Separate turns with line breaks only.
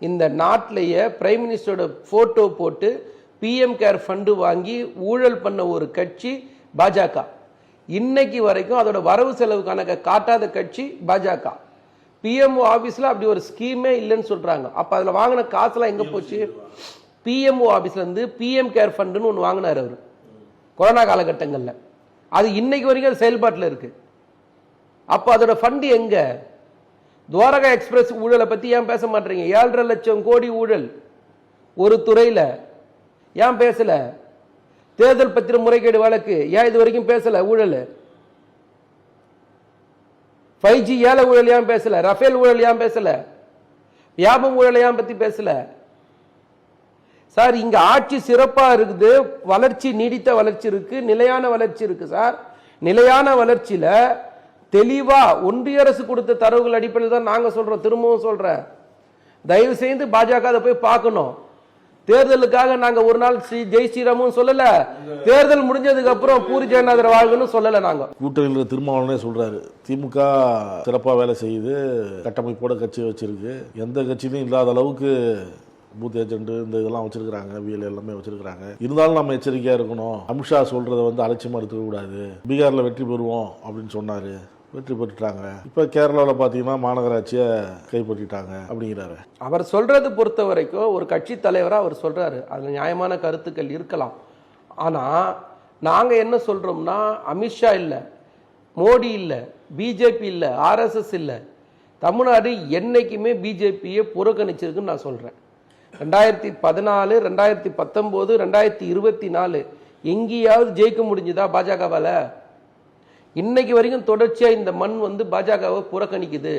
இந்த நாட்டிலேயே prime மினிஸ்டரோட photo போட்டு பிஎம் கேர் ஃபண்டு வாங்கி ஊழல் பண்ண ஒரு கட்சி பாஜக. இன்னைக்கு வரைக்கும் அதோட வரவு செலவு கணக்கை காட்டாத கட்சி பாஜக. பிஎம்ஓ ஆபீஸ்ல அப்படி ஒரு ஸ்கீமே இல்லைன்னு சொல்றாங்க. அப்ப அதுல வாங்கின காசுலாம் எங்க போச்சு? பிஎம்ஓ ஆபீஸ்ல இருந்து பிஎம் கேர் ஃபண்டுன்னு ஒன்று வாங்கினார் அவர் கொரோனா காலகட்டங்கள்ல. அது இன்னைக்கு வரைக்கும் அது செயல்பாட்டில் இருக்கு. அப்ப அதோட ஃபண்டு எங்க? துவாரகா எக்ஸ்பிரஸ் ஊழலை பத்தி ஏன் பேச மாட்டீங்க? 7.5 லட்சம் கோடி ஊழல் ஒரு துறையில ஏன் பேசல? தேர்தல் பத்திர முறைகேடு வழக்கு ஏன் இது வரைக்கும் பேசல? ஊழல் 5G ஏல ஊழல் ஏன் பேசல? ரஃபேல் ஊழல் ஏன் பேசல? வியாபம் ஊழல் ஏன் பத்தி பேசல? சார் இங்க ஆட்சி சிறப்பா இருக்குது, வளர்ச்சி நீடித்த வளர்ச்சி இருக்கு, நிலையான வளர்ச்சி இருக்கு. சார் நிலையான வளர்ச்சியில தெளிவா ஒன்றிய அரசு கொடுத்த தரவுகள் அடிப்படையில் தான் நாங்க சொல்றோம். திரும்பவும் சொல்றேன், தயவு செய்து பாஜக அதை போய் பார்க்கணும். தேர்தலுக்காக நாங்க ஒரு நாள் ஜெய் ஸ்ரீராமும் சொல்லல, தேர்தல் முடிஞ்சதுக்கு அப்புறம் பூரி ஜெகநாதர் வாழ்வுன்னு சொல்லல. நாங்க
கூட்டணியில் திருமாவளவனே சொல்றாரு, திமுக சிறப்பா வேலை செய்யுது, கட்டமைப்போட கட்சி வச்சிருக்கு, எந்த கட்சியிலும் இல்லாத அளவுக்கு பூத் ஏஜென்ட் இந்த இதெல்லாம் வச்சிருக்காங்க, விஎல் எல்லாமே வச்சிருக்காங்க. இருந்தாலும் நம்ம எச்சரிக்கையா இருக்கணும். அமித்ஷா சொல்றதை வந்து அலட்சியமா எடுத்துக்க கூடாது. பீகார்ல வெற்றி பெறுவோம் அப்படின்னு சொன்னாரு, வெற்றி பெற்றுட்டாங்க. இப்ப கேரளாவில் பாத்தீங்கன்னா மாநகராட்சியை கைப்பற்றிட்டாங்க அப்படிங்கிறாரு.
அவர் சொல்றது பொறுத்த வரைக்கும் ஒரு கட்சி தலைவரா அவர் சொல்றாரு, அதுல நியாயமான கருத்துக்கள் இருக்கலாம். ஆனா நாங்க என்ன சொல்றோம்னா, அமித்ஷா இல்ல, மோடி இல்ல, பிஜேபி இல்ல, ஆர்எஸ்எஸ் இல்ல, தமிழ்நாடு என்னைக்குமே பிஜேபியை புறக்கணிச்சிருக்குன்னு நான் சொல்றேன். 2014, 2019, 2024 எங்கேயாவது ஜெயிக்க முடிஞ்சுதா பாஜகவால? இன்னைக்கு வரைக்கும் தொடர்ச்சியா இந்த மண் வந்து பாஜகவை புறக்கணிக்குது.